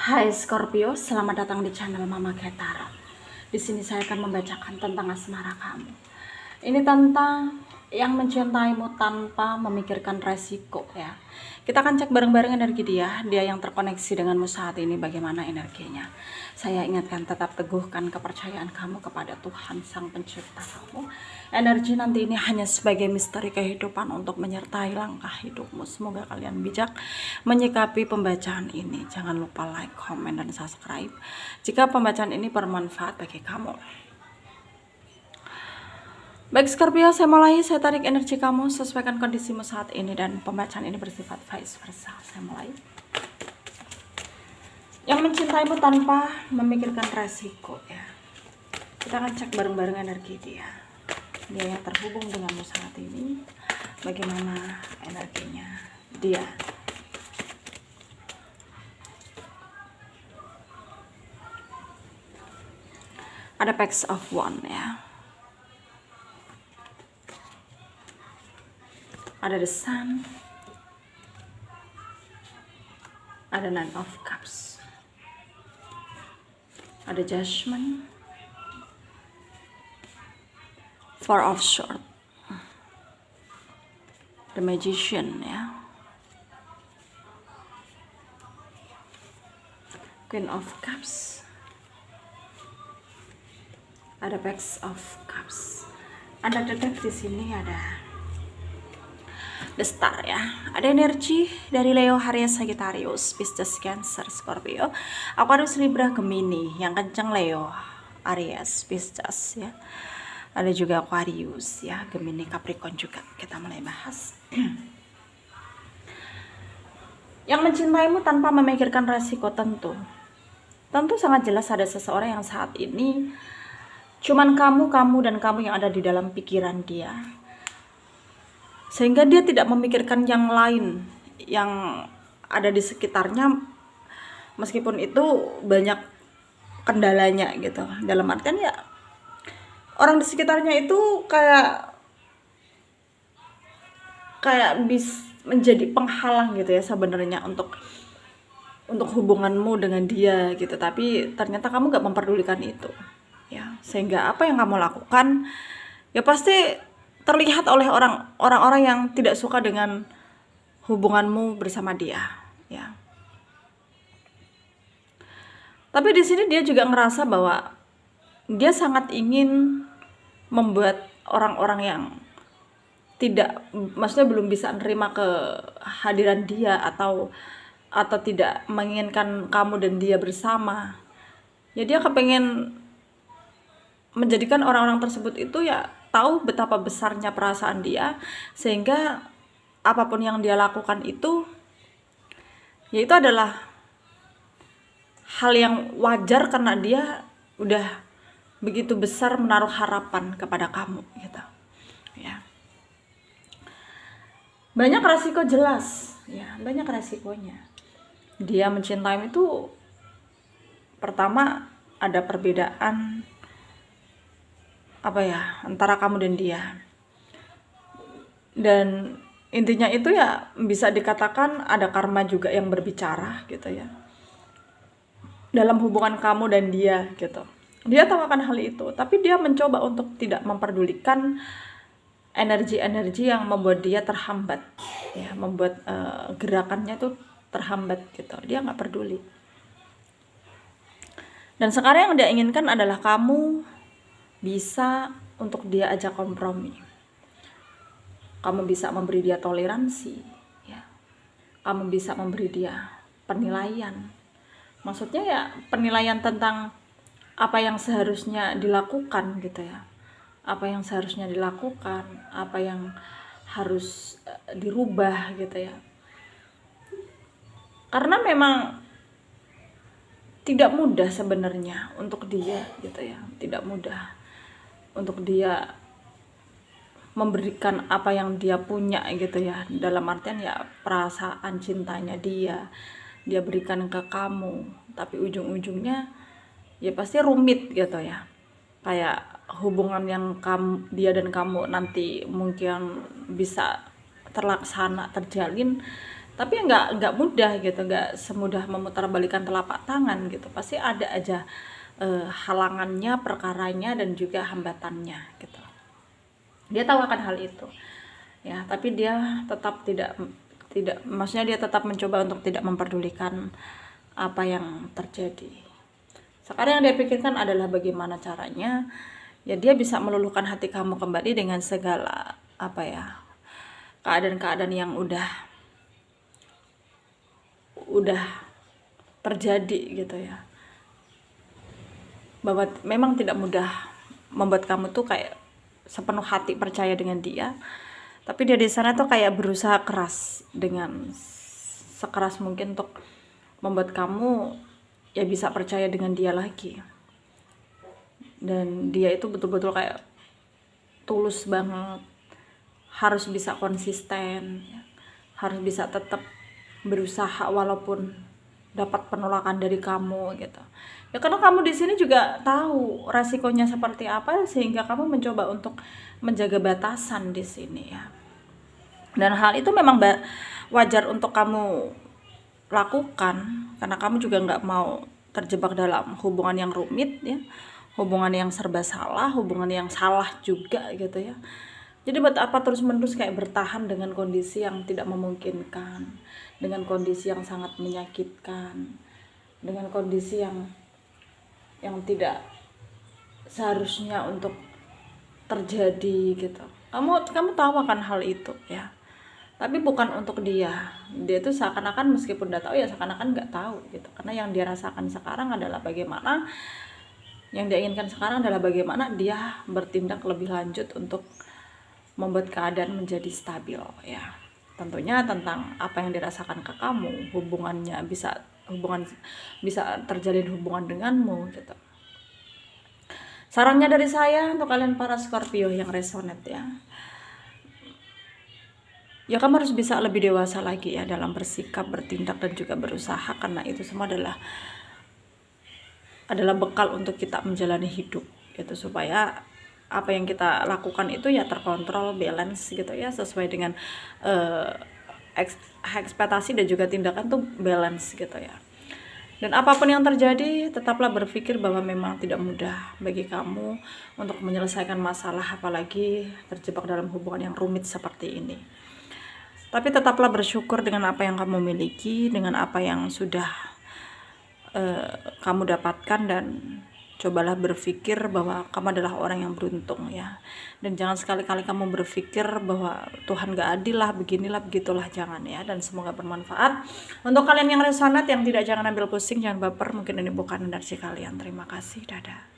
Hai Scorpio, selamat datang di channel Mama Ketara. Di sini saya akan membacakan tentang asmara kamu. Ini tentang yang mencintaimu tanpa memikirkan resiko ya. Kita akan cek bareng-bareng energi dia yang terkoneksi denganmu saat ini bagaimana energinya. Saya ingatkan tetap teguhkan kepercayaan kamu kepada Tuhan Sang Pencipta kamu. Energi nanti ini hanya sebagai misteri kehidupan untuk menyertai langkah hidupmu. Semoga kalian bijak menyikapi pembacaan ini. Jangan lupa like, komen, dan subscribe jika pembacaan ini bermanfaat bagi kamu. Baik Scorpio, saya mulai. Saya tarik energi kamu, sesuaikan kondisimu saat ini, dan pembacaan ini bersifat vice versa. Saya mulai. Yang mencintaimu tanpa memikirkan resiko ya. Kita akan cek bareng-bareng energi dia yang terhubung denganmu saat ini. Bagaimana energinya dia. Ada Page of Wands ya. Ada The Sun, ada Nine of Cups, ada Judgment, Four of Swords, The Magician ya, Queen of Cups, ada Page of Cups. Ada detek di sini, ada The Star ya. Ada energi dari Leo, Aries, Sagittarius, Pisces, Cancer, Scorpio, Aquarius, Libra, Gemini. Yang kencang Leo, Aries, Pisces ya. Ada juga Aquarius ya, Gemini, Capricorn juga. Kita mulai bahas. Yang mencintaimu tanpa memikirkan resiko, tentu sangat jelas ada seseorang yang saat ini cuman kamu dan kamu yang ada di dalam pikiran dia. Sehingga dia tidak memikirkan yang lain yang ada di sekitarnya, meskipun itu banyak kendalanya gitu. Dalam artian ya, orang di sekitarnya itu kayak bisa menjadi penghalang gitu ya sebenarnya untuk hubunganmu dengan dia gitu. Tapi ternyata kamu gak memperdulikan itu ya. Sehingga apa yang kamu lakukan ya pasti terlihat oleh orang-orang yang tidak suka dengan hubunganmu bersama dia ya. Tapi di sini dia juga ngerasa bahwa dia sangat ingin membuat orang-orang yang maksudnya belum bisa nerima kehadiran dia atau tidak menginginkan kamu dan dia bersama. Ya dia kepengen menjadikan orang-orang tersebut itu ya tahu betapa besarnya perasaan dia, sehingga apapun yang dia lakukan itu ya itu adalah hal yang wajar karena dia udah begitu besar menaruh harapan kepada kamu gitu ya. Banyak resiko, jelas ya, banyak resikonya. Dia mencintai itu pertama ada perbedaan antara kamu dan dia, dan intinya itu ya bisa dikatakan ada karma juga yang berbicara gitu ya dalam hubungan kamu dan dia gitu. Dia tahu akan hal itu, tapi dia mencoba untuk tidak memperdulikan energi-energi yang membuat dia terhambat ya, membuat gerakannya tuh terhambat gitu. Dia nggak peduli. Dan sekarang yang dia inginkan adalah kamu bisa untuk dia ajak kompromi. Kamu bisa memberi dia toleransi ya. Kamu bisa memberi dia penilaian. Maksudnya ya penilaian tentang apa yang seharusnya dilakukan gitu ya. Apa yang seharusnya dilakukan, apa yang harus dirubah gitu ya. Karena memang tidak mudah sebenarnya untuk dia gitu ya. Tidak mudah untuk dia memberikan apa yang dia punya gitu ya, dalam artian ya perasaan cintanya dia berikan ke kamu, tapi ujung-ujungnya ya pasti rumit gitu ya. Kayak hubungan yang dia dan kamu nanti mungkin bisa terlaksana, terjalin, Tapi ya nggak mudah gitu, nggak semudah memutarbalikan telapak tangan gitu. Pasti ada aja halangannya, perkaranya, dan juga hambatannya gitu. Dia tahu akan hal itu ya, tapi dia tetap tidak maksudnya dia tetap mencoba untuk tidak memperdulikan apa yang terjadi. Sekarang yang dia pikirkan adalah bagaimana caranya ya dia bisa meluluhkan hati kamu kembali dengan segala apa ya, keadaan-keadaan yang udah terjadi gitu ya, bahwa memang tidak mudah membuat kamu tuh kayak sepenuh hati percaya dengan dia, tapi dia di sana tuh kayak berusaha keras dengan sekeras mungkin untuk membuat kamu ya bisa percaya dengan dia lagi. Dan dia itu betul-betul kayak tulus banget, harus bisa konsisten, harus bisa tetap berusaha walaupun dapat penolakan dari kamu gitu. Ya karena kamu di sini juga tahu resikonya seperti apa, sehingga kamu mencoba untuk menjaga batasan di sini ya. Dan hal itu memang wajar untuk kamu lakukan, karena kamu juga nggak mau terjebak dalam hubungan yang rumit ya, hubungan yang serba salah, hubungan yang salah juga gitu ya. Jadi buat apa terus-menerus kayak bertahan dengan kondisi yang tidak memungkinkan, dengan kondisi yang sangat menyakitkan, dengan kondisi yang tidak seharusnya untuk terjadi gitu. Kamu tahu akan hal itu ya. Tapi bukan untuk dia tuh seakan-akan meskipun udah tahu ya seakan-akan nggak tahu gitu, karena yang dia rasakan sekarang adalah bagaimana, yang dia inginkan sekarang adalah bagaimana dia bertindak lebih lanjut untuk membuat keadaan menjadi stabil ya. Tentunya tentang apa yang dirasakan ke kamu, hubungan bisa terjalin hubungan denganmu gitu. Sarannya dari saya untuk kalian para Scorpio yang resonate ya kamu harus bisa lebih dewasa lagi ya dalam bersikap, bertindak, dan juga berusaha, karena itu semua adalah bekal untuk kita menjalani hidup gitu, supaya apa yang kita lakukan itu ya terkontrol, balance gitu ya, sesuai dengan ekspektasi dan juga tindakan tuh balance gitu ya. Dan apapun yang terjadi, tetaplah berpikir bahwa memang tidak mudah bagi kamu untuk menyelesaikan masalah, apalagi terjebak dalam hubungan yang rumit seperti ini. Tapi tetaplah bersyukur dengan apa yang kamu miliki, dengan apa yang sudah kamu dapatkan, dan cobalah berpikir bahwa kamu adalah orang yang beruntung ya. Dan jangan sekali-kali kamu berpikir bahwa Tuhan gak adil lah, beginilah, begitulah, jangan ya. Dan semoga bermanfaat untuk kalian yang resonate, yang tidak, jangan ambil pusing, jangan baper, mungkin ini bukan energi kalian. Terima kasih, dadah.